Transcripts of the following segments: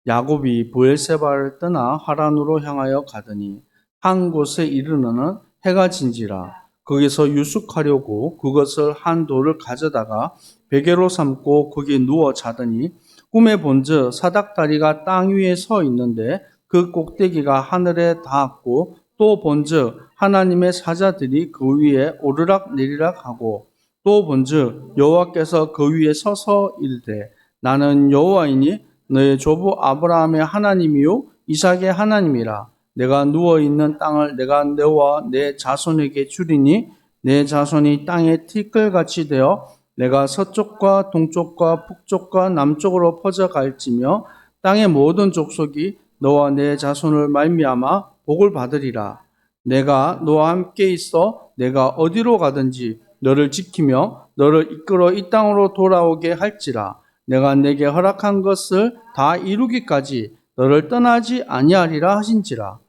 야곱이 브엘세바를 떠나 하란으로 향하여 가더니 한 곳에 이르러는 해가 진지라. 거기서 유숙하려고 그것을 한 돌을 가져다가 베개로 삼고 거기에 누워 자더니 꿈에 본즉 사닥다리가 땅 위에 서 있는데 그 꼭대기가 하늘에 닿았고 또 본즉 하나님의 사자들이 그 위에 오르락 내리락 하고 또 본즉 여호와께서 그 위에 서서 이르되 나는 여호와이니 너의 조부 아브라함의 하나님이요 이삭의 하나님이라. 내가 누워있는 땅을 내가 너와 내 자손에게 주리니 내 자손이 땅의 티끌같이 되어 내가 서쪽과 동쪽과 북쪽과 남쪽으로 퍼져갈지며 땅의 모든 족속이 너와 내 자손을 말미암아 복을 받으리라. 내가 너와 함께 있어 내가 어디로 가든지 너를 지키며 너를 이끌어 이 땅으로 돌아오게 할지라. 내가 내게 허락한 것을 다 이루기까지 너를 떠나지 아니하리라 하신지라.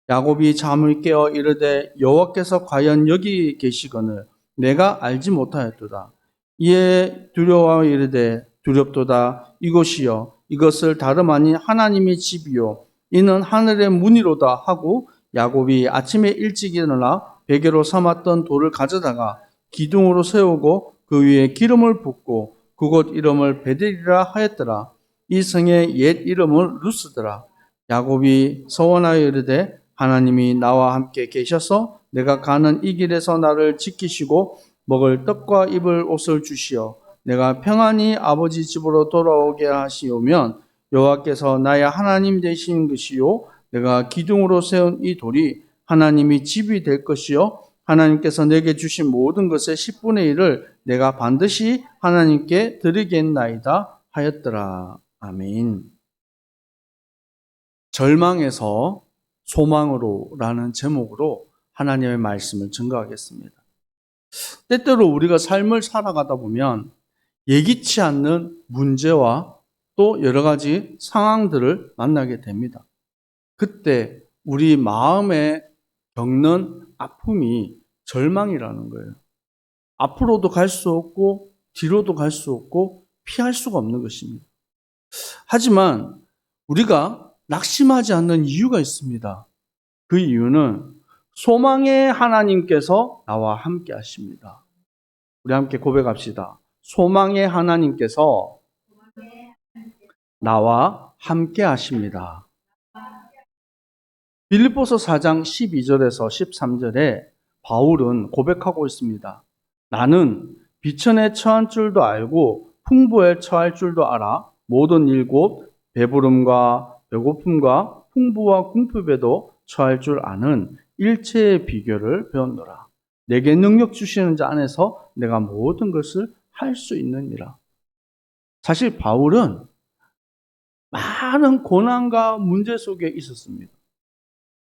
야곱이 잠을 깨어 이르되 여호와께서 과연 여기 계시거늘 내가 알지 못하였도다. 이에 두려워 이르되 두렵도다. 이곳이여 이것을 다름 아닌 하나님의 집이요 이는 하늘의 문이로다 하고 야곱이 아침에 일찍 일어나 베개로 삼았던 돌을 가져다가 기둥으로 세우고 그 위에 기름을 붓고 그곳 이름을 베델이라 하였더라. 이 성의 옛 이름을 루스더라. 야곱이 서원하여 이르되 하나님이 나와 함께 계셔서 내가 가는 이 길에서 나를 지키시고 먹을 떡과 입을 옷을 주시어 내가 평안히 아버지 집으로 돌아오게 하시오면 여호와께서 나의 하나님 되신 것이요 내가 기둥으로 세운 이 돌이 하나님이 집이 될 것이요 하나님께서 내게 주신 모든 것의 10분의 1을 내가 반드시 하나님께 드리겠나이다 하였더라. 아멘. 절망에서 소망으로라는 제목으로 하나님의 말씀을 증거하겠습니다. 때때로 우리가 삶을 살아가다 보면 예기치 않는 문제와 또 여러 가지 상황들을 만나게 됩니다. 그때 우리 마음에 겪는 아픔이 절망이라는 거예요. 앞으로도 갈 수 없고 뒤로도 갈 수 없고 피할 수가 없는 것입니다. 하지만 우리가 낙심하지 않는 이유가 있습니다. 그 이유는 소망의 하나님께서 나와 함께 하십니다. 우리 함께 고백합시다. 소망의 하나님께서 나와 함께 하십니다. 빌립보서 4장 12절에서 13절에 바울은 고백하고 있습니다. 나는 비천에 처한 줄도 알고 풍부에 처할 줄도 알아 모든 일곱 배부름과 배고픔과 풍부와 궁핍에도 처할 줄 아는 일체의 비결을 배웠노라. 내게 능력 주시는 자 안에서 내가 모든 것을 할 수 있느니라. 사실 바울은 많은 고난과 문제 속에 있었습니다.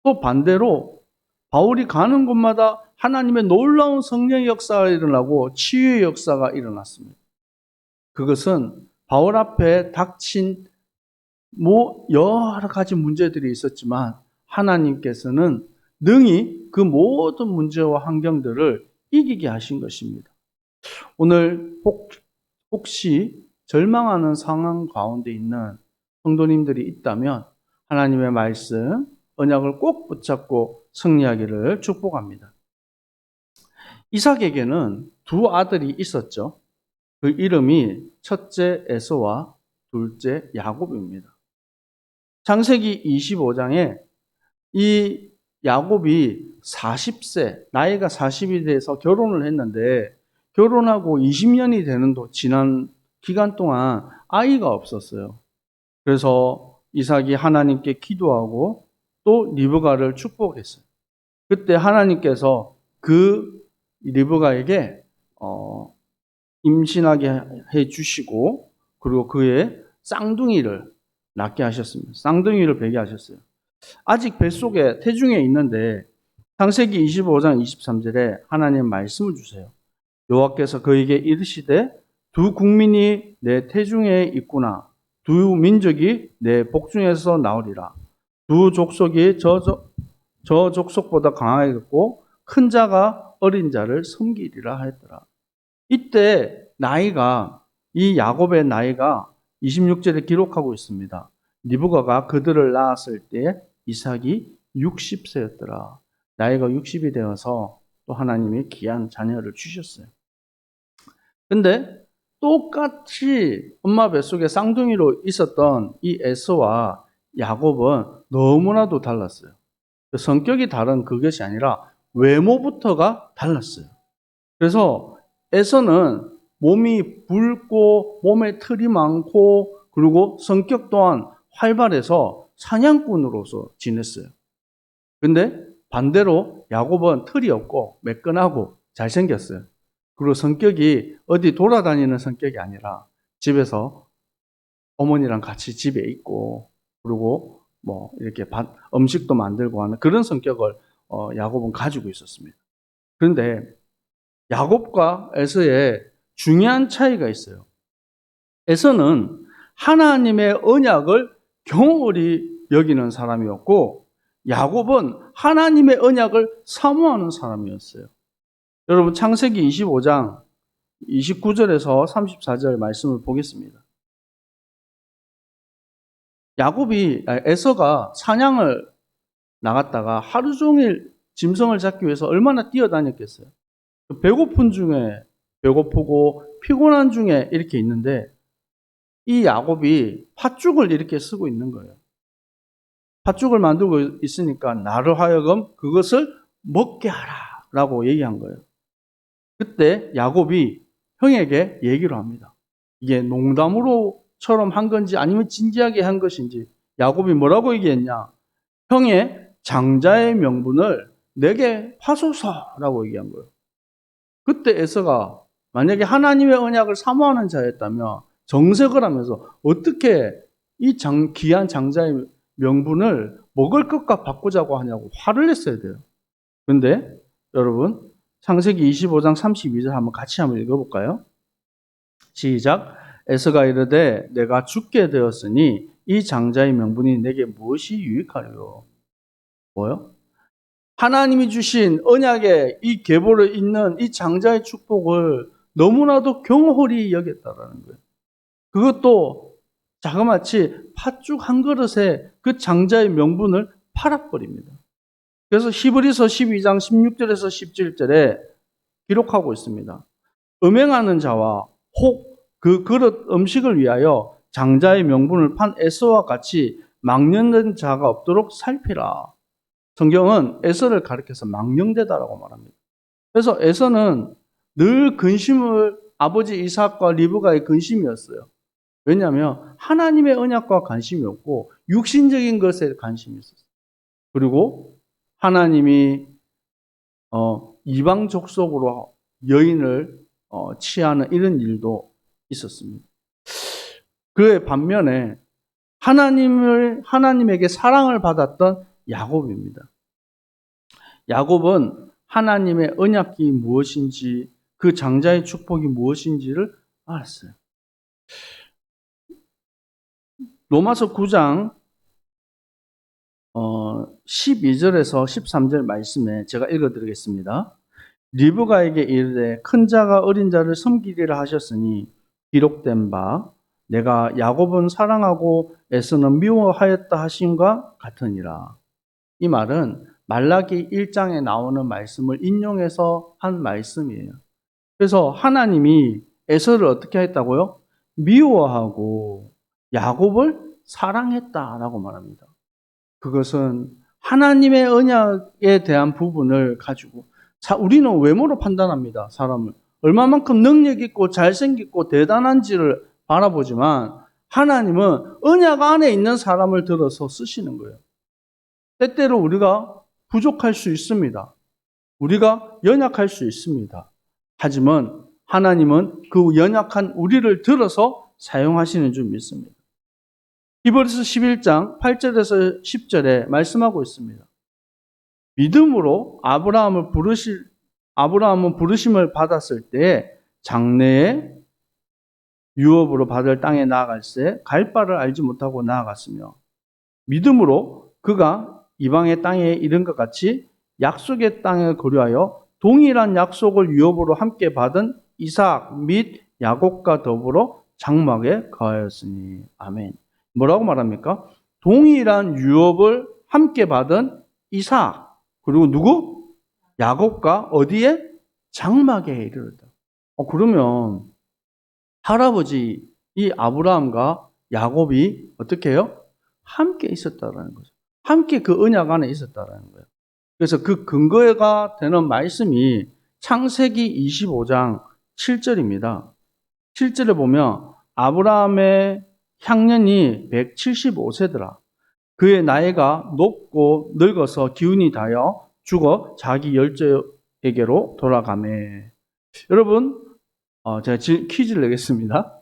또 반대로 바울이 가는 곳마다 하나님의 놀라운 성령의 역사가 일어나고 치유의 역사가 일어났습니다. 그것은 바울 앞에 닥친 여러 가지 문제들이 있었지만 하나님께서는 능히 그 모든 문제와 환경들을 이기게 하신 것입니다. 오늘 혹시 절망하는 상황 가운데 있는 성도님들이 있다면 하나님의 말씀, 언약을 꼭 붙잡고 승리하기를 축복합니다. 이삭에게는 두 아들이 있었죠. 그 이름이 첫째 에서와 둘째 야곱입니다. 창세기 25장에 이 야곱이 40세, 나이가 40이 돼서 결혼을 했는데 결혼하고 20년이 되는 지난 기간 동안 아이가 없었어요. 그래서 이삭이 하나님께 기도하고 또 리브가를 축복했어요. 그때 하나님께서 그 리브가에게 임신하게 해주시고 그리고 그의 쌍둥이를 낳게 하셨습니다. 쌍둥이를 베게 하셨어요. 아직 뱃속에 태중에 있는데 창세기 25장 23절에 하나님 말씀을 주세요. 여호와께서 그에게 이르시되 두 국민이 내 태중에 있구나. 두 민족이 내 복중에서 나오리라. 두 족속이 저 족속보다 강하겠고 큰 자가 어린 자를 섬기리라 하였더라. 이때 나이가 이 야곱의 나이가 26절에 기록하고 있습니다. 리브가가 그들을 낳았을 때 이삭이 60세였더라. 나이가 60이 되어서 또 하나님이 귀한 자녀를 주셨어요. 근데 똑같이 엄마 뱃속에 쌍둥이로 있었던 이 에서와 야곱은 너무나도 달랐어요. 성격이 다른 그것이 아니라 외모부터가 달랐어요. 그래서 에서는 몸이 붉고 몸에 털이 많고 그리고 성격 또한 활발해서 사냥꾼으로서 지냈어요. 근데 반대로 야곱은 털이 없고 매끈하고 잘생겼어요. 그리고 성격이 어디 돌아다니는 성격이 아니라 집에서 어머니랑 같이 집에 있고 그리고 뭐 이렇게 음식도 만들고 하는 그런 성격을 야곱은 가지고 있었습니다. 그런데 야곱과 에서의 중요한 차이가 있어요. 에서는 하나님의 언약을 경홀히 여기는 사람이었고 야곱은 하나님의 언약을 사모하는 사람이었어요. 여러분 창세기 25장 29절에서 34절 말씀을 보겠습니다. 에서가 사냥을 나갔다가 하루 종일 짐승을 잡기 위해서 얼마나 뛰어다녔겠어요. 배고픈 중에 배고프고 피곤한 중에 이렇게 있는데 이 야곱이 팥죽을 이렇게 쓰고 있는 거예요. 팥죽을 만들고 있으니까 나를 하여금 그것을 먹게 하라 라고 얘기한 거예요. 그때 야곱이 형에게 얘기를 합니다. 이게 농담으로처럼 한 건지 아니면 진지하게 한 것인지 야곱이 뭐라고 얘기했냐? 형의 장자의 명분을 내게 하소서라고 얘기한 거예요. 그때 에서가 만약에 하나님의 언약을 사모하는 자였다면 정색을 하면서 어떻게 이 귀한 장자의 명분을 먹을 것과 바꾸자고 하냐고 화를 냈어야 돼요. 그런데 여러분 창세기 25장 32절 한번 같이 한번 읽어볼까요? 시작. 에서가 이르되 내가 죽게 되었으니 이 장자의 명분이 내게 무엇이 유익하리요? 뭐요? 하나님이 주신 언약의 이 계보를 잇는 이 장자의 축복을 너무나도 경홀히 여겼다라는 거예요. 그것도 자그마치 팥죽 한 그릇에 그 장자의 명분을 팔아버립니다. 그래서 히브리서 12장 16절에서 17절에 기록하고 있습니다. 음행하는 자와 혹 그 그릇 음식을 위하여 장자의 명분을 판 에서와 같이 망령된 자가 없도록 살피라. 성경은 에서를 가리켜서 망령되다라고 말합니다. 그래서 에서는 늘 근심을 아버지 이삭과 리브가의 근심이었어요. 왜냐하면 하나님의 언약과 관심이 없고 육신적인 것에 관심이 있었어요. 그리고 하나님이 이방 족속으로 여인을 취하는 이런 일도 있었습니다. 그의 반면에 하나님에게 사랑을 받았던 야곱입니다. 야곱은 하나님의 언약이 무엇인지 그 장자의 축복이 무엇인지를 알았어요. 로마서 9장 12절에서 13절 말씀에 제가 읽어드리겠습니다. 리브가에게 이르되 큰 자가 어린 자를 섬기리라 하셨으니 기록된 바 내가 야곱은 사랑하고 에서는 미워하였다 하심과 같으니라. 이 말은 말라기 1장에 나오는 말씀을 인용해서 한 말씀이에요. 그래서 하나님이 에서를 어떻게 했다고요? 미워하고 야곱을 사랑했다라고 말합니다. 그것은 하나님의 언약에 대한 부분을 가지고 우리는 외모로 판단합니다. 사람을. 얼마만큼 능력 있고 잘생기고 대단한지를 바라보지만 하나님은 언약 안에 있는 사람을 들어서 쓰시는 거예요. 때때로 우리가 부족할 수 있습니다. 우리가 연약할 수 있습니다. 하지만 하나님은 그 연약한 우리를 들어서 사용하시는 줄 믿습니다. 히브리서 11장 8절에서 10절에 말씀하고 있습니다. 믿음으로 아브라함은 부르심을 받았을 때 장래에 유업으로 받을 땅에 나아갈새 갈 바를 알지 못하고 나아갔으며 믿음으로 그가 이방의 땅에 이른 것 같이 약속의 땅을 고려하여 동일한 약속을 유업으로 함께 받은 이삭 및 야곱과 더불어 장막에 거하였으니. 아멘. 뭐라고 말합니까? 동일한 유업을 함께 받은 이삭, 그리고 누구? 야곱과 어디에? 장막에 이르렀다. 그러면 할아버지 이 아브라함과 야곱이 어떻게 해요? 함께 있었다라는 거죠. 함께 그 언약 안에 있었다라는 거예요. 그래서 그 근거가 되는 말씀이 창세기 25장 7절입니다. 7절에 보면 아브라함의 향년이 175세더라. 그의 나이가 높고 늙어서 기운이 다여 죽어 자기 열조에게로 돌아가매. 여러분, 제가 퀴즈를 내겠습니다.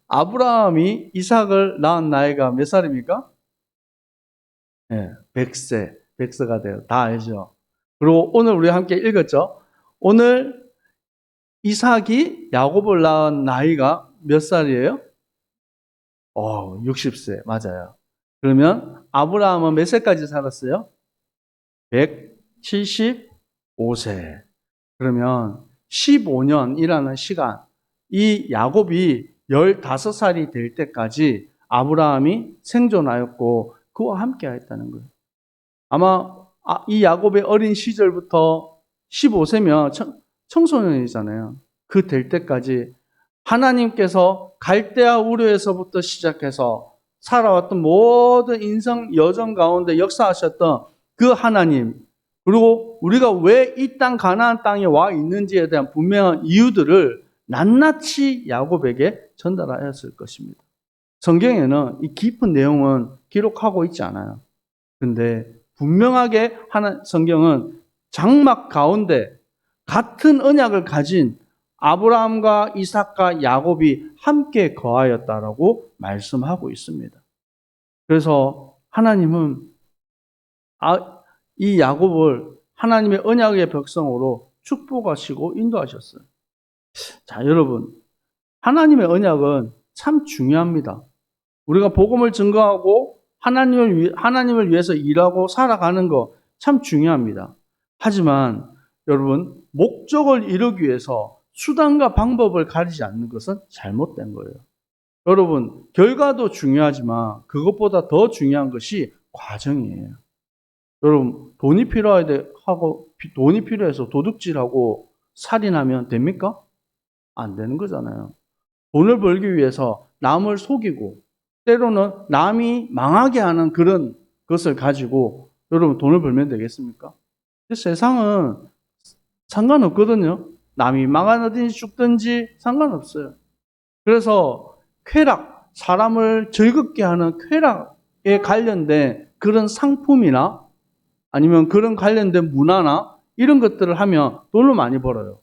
아브라함이 이삭을 낳은 나이가 몇 살입니까? 네, 100세. 100세가 돼요. 다 알죠? 그리고 오늘 우리 함께 읽었죠? 오늘 이삭이 야곱을 낳은 나이가 몇 살이에요? 60세. 맞아요. 그러면 아브라함은 몇 세까지 살았어요? 175세. 그러면 15년이라는 시간, 이 야곱이 15살이 될 때까지 아브라함이 생존하였고 그와 함께 하였다는 거예요. 아마 이 야곱의 어린 시절부터 15세면 청소년이잖아요. 그 될 때까지 하나님께서 갈대아 우르에서부터 시작해서 살아왔던 모든 인생 여정 가운데 역사하셨던 그 하나님, 그리고 우리가 왜 이 땅 가나안 땅에 와 있는지에 대한 분명한 이유들을 낱낱이 야곱에게 전달하였을 것입니다. 성경에는 이 깊은 내용은 기록하고 있지 않아요. 근데 분명하게 성경은 장막 가운데 같은 언약을 가진 아브라함과 이삭과 야곱이 함께 거하였다라고 말씀하고 있습니다. 그래서 하나님은 이 야곱을 하나님의 언약의 백성으로 축복하시고 인도하셨어요. 자, 여러분, 하나님의 언약은 참 중요합니다. 우리가 복음을 증거하고 하나님을 위해서 일하고 살아가는 거 참 중요합니다. 하지만 여러분, 목적을 이루기 위해서 수단과 방법을 가리지 않는 것은 잘못된 거예요. 여러분, 결과도 중요하지만 그것보다 더 중요한 것이 과정이에요. 여러분, 돈이 필요해서 도둑질하고 살인하면 됩니까? 안 되는 거잖아요. 돈을 벌기 위해서 남을 속이고 때로는 남이 망하게 하는 그런 것을 가지고 여러분 돈을 벌면 되겠습니까? 세상은 상관없거든요. 남이 망하든지 죽든지 상관없어요. 그래서 쾌락, 사람을 즐겁게 하는 쾌락에 관련된 그런 상품이나 아니면 그런 관련된 문화나 이런 것들을 하면 돈을 많이 벌어요.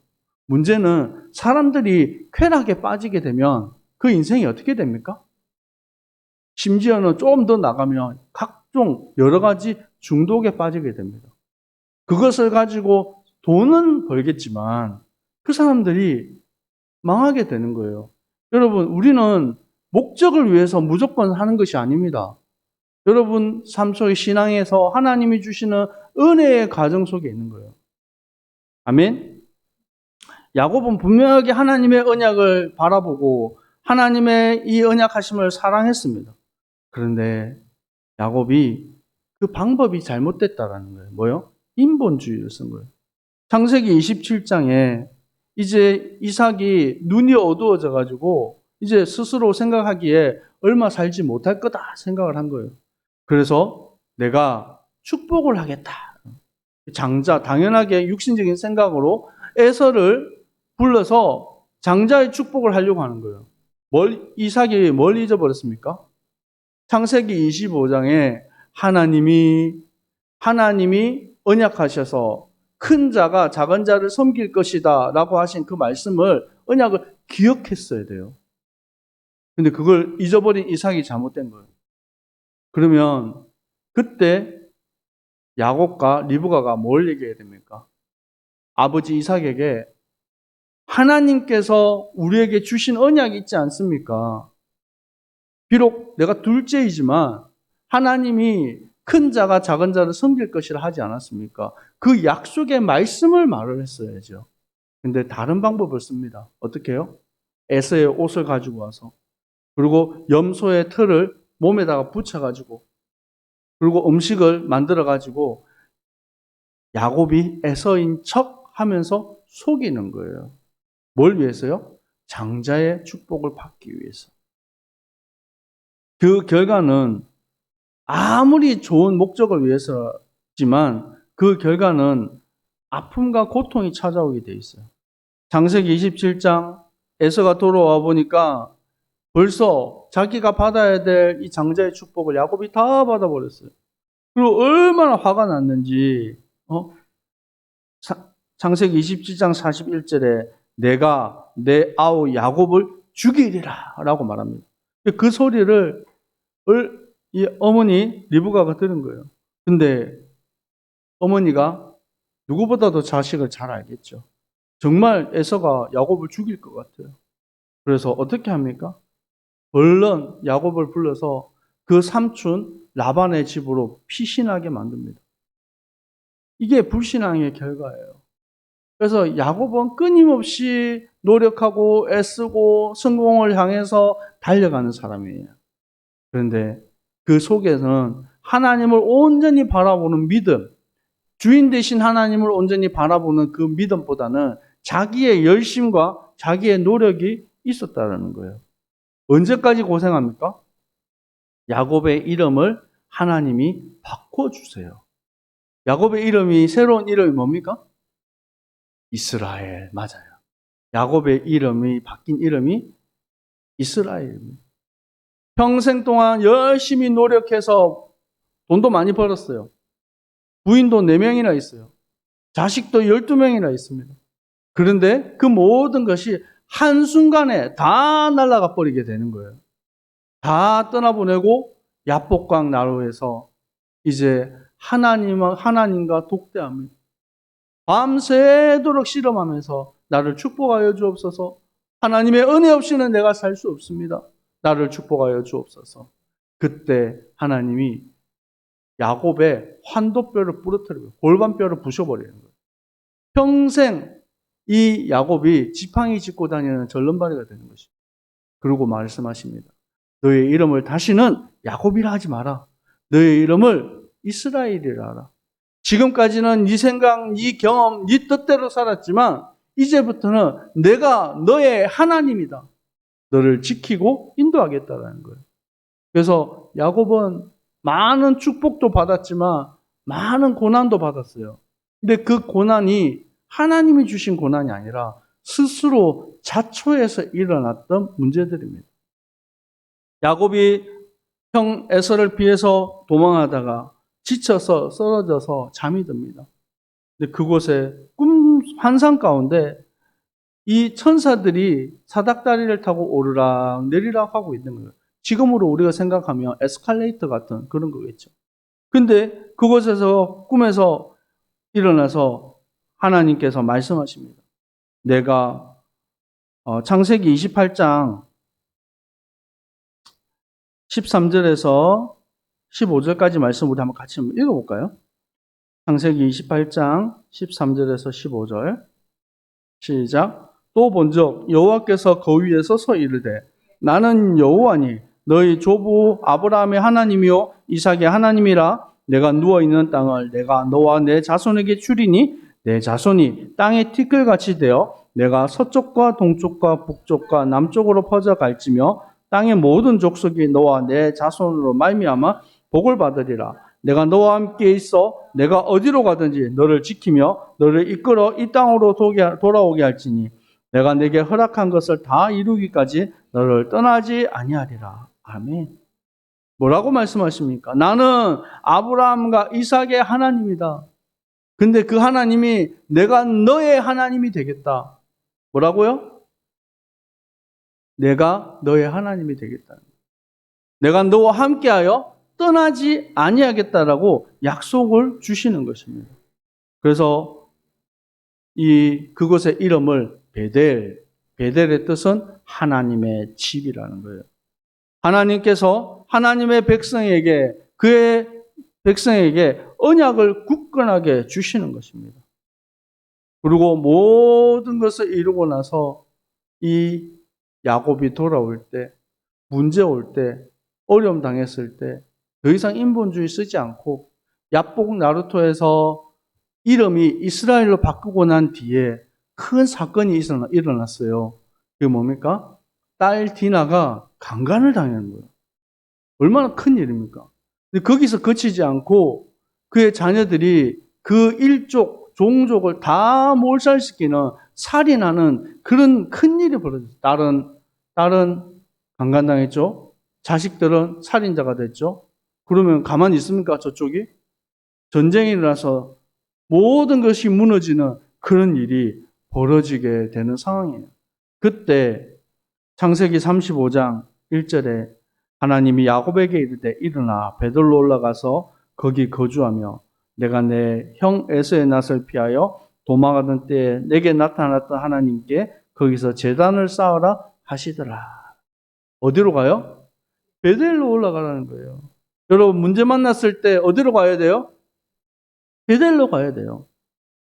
문제는 사람들이 쾌락에 빠지게 되면 그 인생이 어떻게 됩니까? 심지어는 조금 더 나가면 각종 여러 가지 중독에 빠지게 됩니다. 그것을 가지고 돈은 벌겠지만 그 사람들이 망하게 되는 거예요. 여러분, 우리는 목적을 위해서 무조건 하는 것이 아닙니다. 여러분 삶 속의 신앙에서 하나님이 주시는 은혜의 과정 속에 있는 거예요. 아멘? 야곱은 분명하게 하나님의 언약을 바라보고 하나님의 이 언약하심을 사랑했습니다. 그런데 야곱이 그 방법이 잘못됐다라는 거예요. 뭐요? 인본주의를 쓴 거예요. 창세기 27장에 이제 이삭이 눈이 어두워져 가지고 이제 스스로 생각하기에 얼마 살지 못할 거다 생각을 한 거예요. 그래서 내가 축복을 하겠다. 장자, 당연하게 육신적인 생각으로 에서를 불러서 장자의 축복을 하려고 하는 거예요. 이삭이 뭘 잊어버렸습니까? 창세기 25장에 하나님이 언약하셔서 큰 자가 작은 자를 섬길 것이다 라고 하신 그 말씀을, 언약을 기억했어야 돼요. 근데 그걸 잊어버린 이삭이 잘못된 거예요. 그러면 그때 야곱과 리브가가 뭘 얘기해야 됩니까? 아버지 이삭에게 하나님께서 우리에게 주신 언약이 있지 않습니까? 비록 내가 둘째이지만 하나님이 큰 자가 작은 자를 섬길 것이라 하지 않았습니까? 그 약속의 말씀을 말을 했어야죠. 근데 다른 방법을 씁니다. 어떻게 해요? 에서의 옷을 가지고 와서, 그리고 염소의 털을 몸에다가 붙여가지고 그리고 음식을 만들어 가지고 야곱이 에서인 척 하면서 속이는 거예요. 뭘 위해서요? 장자의 축복을 받기 위해서. 그 결과는 아무리 좋은 목적을 위해서지만 그 결과는 아픔과 고통이 찾아오게 돼 있어요. 창세기 27장 에서가 돌아와 보니까 벌써 자기가 받아야 될 이 장자의 축복을 야곱이 다 받아버렸어요. 그리고 얼마나 화가 났는지 창세기 27장 41절에 내가 내 아우 야곱을 죽이리라 라고 말합니다. 그 소리를 이 어머니 리브가가 들은 거예요. 근데 어머니가 누구보다도 자식을 잘 알겠죠. 정말 에서가 야곱을 죽일 것 같아요. 그래서 어떻게 합니까? 얼른 야곱을 불러서 그 삼촌 라반의 집으로 피신하게 만듭니다. 이게 불신앙의 결과예요. 그래서 야곱은 끊임없이 노력하고 애쓰고 성공을 향해서 달려가는 사람이에요. 그런데 그 속에서는 하나님을 온전히 바라보는 믿음, 주인 되신 하나님을 온전히 바라보는 그 믿음보다는 자기의 열심과 자기의 노력이 있었다는 거예요. 언제까지 고생합니까? 야곱의 이름을 하나님이 바꿔주세요. 야곱의 이름이, 새로운 이름이 뭡니까? 이스라엘. 맞아요. 야곱의 이름이, 바뀐 이름이 이스라엘입니다. 평생 동안 열심히 노력해서 돈도 많이 벌었어요. 부인도 4명이나 있어요. 자식도 12명이나 있습니다. 그런데 그 모든 것이 한순간에 다 날아가 버리게 되는 거예요. 다 떠나보내고 야복강 나루에서 이제 하나님과 독대합니다. 밤새도록 실험하면서 나를 축복하여 주옵소서. 하나님의 은혜 없이는 내가 살 수 없습니다. 나를 축복하여 주옵소서. 그때 하나님이 야곱의 환도뼈를 부러뜨리고 골반뼈를 부셔버리는 거예요. 평생 이 야곱이 지팡이 짚고 다니는 절름발이가 되는 것이죠. 그리고 말씀하십니다. 너의 이름을 다시는 야곱이라 하지 마라. 너의 이름을 이스라엘이라 하라. 지금까지는 네 생각, 네 경험, 네 뜻대로 살았지만 이제부터는 내가 너의 하나님이다. 너를 지키고 인도하겠다라는 거예요. 그래서 야곱은 많은 축복도 받았지만 많은 고난도 받았어요. 근데 그 고난이 하나님이 주신 고난이 아니라 스스로 자초해서 일어났던 문제들입니다. 야곱이 형 에서를 피해서 도망하다가 지쳐서 쓰러져서 잠이 듭니다. 근데 그곳에 환상 가운데 이 천사들이 사닥다리를 타고 오르락 내리락 하고 있는 거예요. 지금으로 우리가 생각하면 에스컬레이터 같은 그런 거겠죠. 근데 그곳에서 꿈에서 일어나서 하나님께서 말씀하십니다. 내가 창세기 28장 13절에서 15절까지 말씀 우리 한번 같이 읽어볼까요? 창세기 28장 13절에서 15절 시작. 또 본즉 여호와께서 거위에서 서 이르되 나는 여호와니 너희 조부 아브라함의 하나님이요 이삭의 하나님이라. 내가 누워있는 땅을 내가 너와 내 자손에게 주리니 내 자손이 땅의 티끌같이 되어 내가 서쪽과 동쪽과 북쪽과 남쪽으로 퍼져갈지며 땅의 모든 족속이 너와 내 자손으로 말미암아 복을 받으리라. 내가 너와 함께 있어 내가 어디로 가든지 너를 지키며 너를 이끌어 이 땅으로 돌아오게 할지니 내가 네게 허락한 것을 다 이루기까지 너를 떠나지 아니하리라. 아멘. 뭐라고 말씀하십니까? 나는 아브라함과 이삭의 하나님이다. 근데 그 하나님이 내가 너의 하나님이 되겠다. 뭐라고요? 내가 너의 하나님이 되겠다. 내가 너와 함께하여 떠나지 아니하겠다라고 약속을 주시는 것입니다. 그래서 그곳의 이름을 베델의 뜻은 하나님의 집이라는 거예요. 하나님께서 하나님의 백성에게 그의 백성에게 언약을 굳건하게 주시는 것입니다. 그리고 모든 것을 이루고 나서 이 야곱이 돌아올 때, 문제 올 때, 어려움 당했을 때 더 이상 인본주의 쓰지 않고 야복 나루토에서 이름이 이스라엘로 바꾸고 난 뒤에 큰 사건이 일어났어요. 그게 뭡니까? 딸 디나가 강간을 당하는 거예요. 얼마나 큰 일입니까? 근데 거기서 그치지 않고 그의 자녀들이 그 일족, 종족을 다 몰살시키는 살인하는 그런 큰 일이 벌어졌어요. 딸은 강간당했죠. 자식들은 살인자가 됐죠. 그러면 가만히 있습니까? 저쪽이? 전쟁이 일어나서 모든 것이 무너지는 그런 일이 벌어지게 되는 상황이에요. 그때 창세기 35장 1절에 하나님이 야곱에게 이르되 일어나 베들로 올라가서 거기 거주하며 내가 내 형 에서의 낯을 피하여 도망하던 때에 내게 나타났던 하나님께 거기서 제단을 쌓으라 하시더라. 어디로 가요? 베델로 올라가라는 거예요. 여러분 문제 만났을 때 어디로 가야 돼요? 베델로 가야 돼요.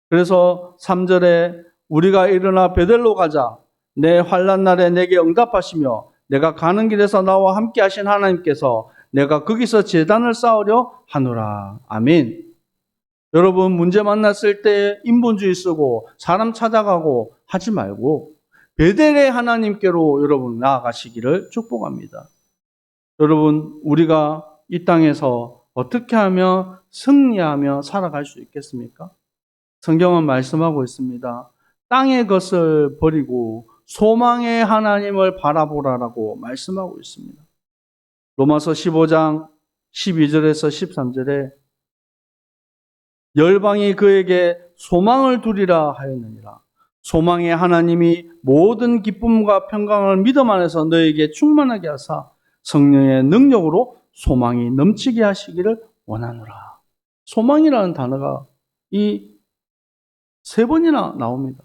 그래서 3절에 우리가 일어나 베델로 가자. 내 환난 날에 내게 응답하시며 내가 가는 길에서 나와 함께 하신 하나님께서 내가 거기서 제단을 쌓으려 하노라. 아멘. 여러분 문제 만났을 때 인본주의 쓰고 사람 찾아가고 하지 말고 베델의 하나님께로 여러분 나아가시기를 축복합니다. 여러분 우리가 이 땅에서 어떻게 하면 승리하며 살아갈 수 있겠습니까? 성경은 말씀하고 있습니다. 땅의 것을 버리고 소망의 하나님을 바라보라라고 말씀하고 있습니다. 로마서 15장 12절에서 13절에 열방이 그에게 소망을 두리라 하였느니라. 소망의 하나님이 모든 기쁨과 평강을 믿음 안에서 너에게 충만하게 하사 성령의 능력으로 소망이 넘치게 하시기를 원하노라. 소망이라는 단어가 이 3번이나 나옵니다.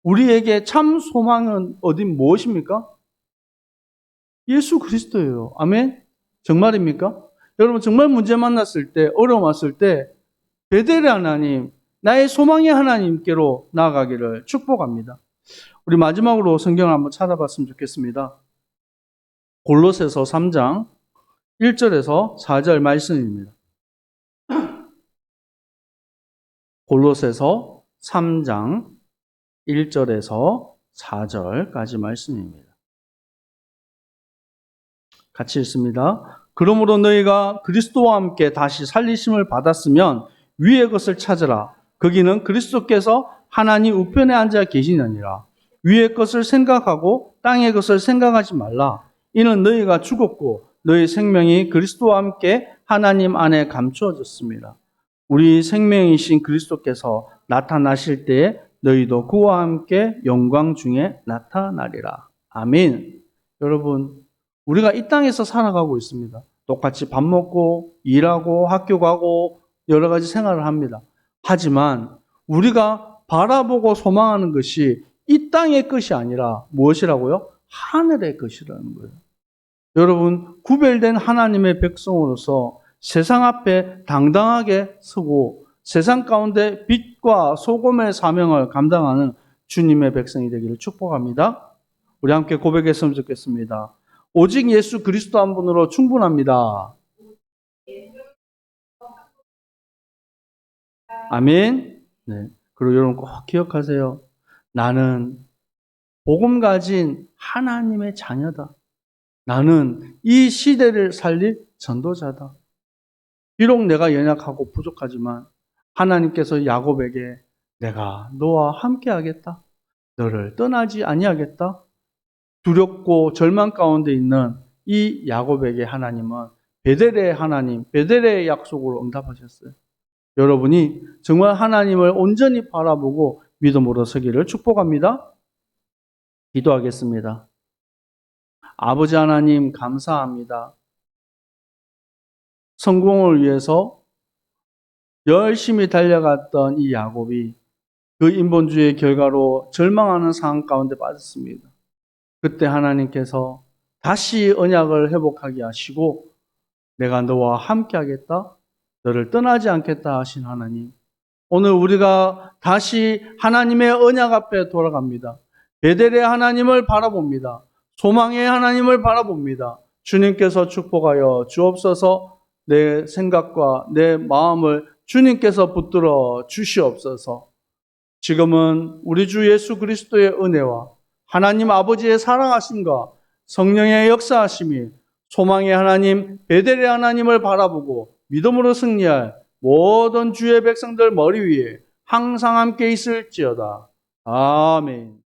우리에게 참 소망은 무엇입니까? 예수 그리스도예요. 아멘? 정말입니까? 여러분 정말 문제 만났을 때, 어려움 왔을 때 베델의 하나님, 나의 소망의 하나님께로 나아가기를 축복합니다. 우리 마지막으로 성경을 한번 찾아봤으면 좋겠습니다. 골로새서 3장 1절에서 4절 말씀입니다. 골로새서 3장 1절에서 4절까지 말씀입니다. 같이 읽습니다. 그러므로 너희가 그리스도와 함께 다시 살리심을 받았으면 위의 것을 찾으라. 거기는 그리스도께서 하나님 우편에 앉아 계시느니라. 위의 것을 생각하고 땅의 것을 생각하지 말라. 이는 너희가 죽었고 너희 생명이 그리스도와 함께 하나님 안에 감추어졌습니다. 우리 생명이신 그리스도께서 나타나실 때에 너희도 그와 함께 영광 중에 나타나리라. 아멘. 여러분, 우리가 이 땅에서 살아가고 있습니다. 똑같이 밥 먹고 일하고 학교 가고 여러 가지 생활을 합니다. 하지만 우리가 바라보고 소망하는 것이 이 땅의 것이 아니라 무엇이라고요? 하늘의 것이라는 거예요. 여러분, 구별된 하나님의 백성으로서 세상 앞에 당당하게 서고 세상 가운데 빛과 소금의 사명을 감당하는 주님의 백성이 되기를 축복합니다. 우리 함께 고백했으면 좋겠습니다. 오직 예수 그리스도 한 분으로 충분합니다. 아멘. 네. 그리고 여러분 꼭 기억하세요. 나는 복음 가진 하나님의 자녀다. 나는 이 시대를 살릴 전도자다. 비록 내가 연약하고 부족하지만 하나님께서 야곱에게 내가 너와 함께 하겠다. 너를 떠나지 아니하겠다. 두렵고 절망 가운데 있는 이 야곱에게 하나님은 베델의 하나님, 베델의 약속으로 응답하셨어요. 여러분이 정말 하나님을 온전히 바라보고 믿음으로 서기를 축복합니다. 기도하겠습니다. 아버지 하나님 감사합니다. 성공을 위해서 열심히 달려갔던 이 야곱이 그 인본주의의 결과로 절망하는 상황 가운데 빠졌습니다. 그때 하나님께서 다시 언약을 회복하게 하시고 내가 너와 함께 하겠다, 너를 떠나지 않겠다 하신 하나님, 오늘 우리가 다시 하나님의 언약 앞에 돌아갑니다. 베델의 하나님을 바라봅니다. 소망의 하나님을 바라봅니다. 주님께서 축복하여 주옵소서. 내 생각과 내 마음을 주님께서 붙들어 주시옵소서. 지금은 우리 주 예수 그리스도의 은혜와 하나님 아버지의 사랑하심과 성령의 역사하심이 소망의 하나님 베델의 하나님을 바라보고 믿음으로 승리할 모든 주의 백성들 머리 위에 항상 함께 있을지어다. 아멘.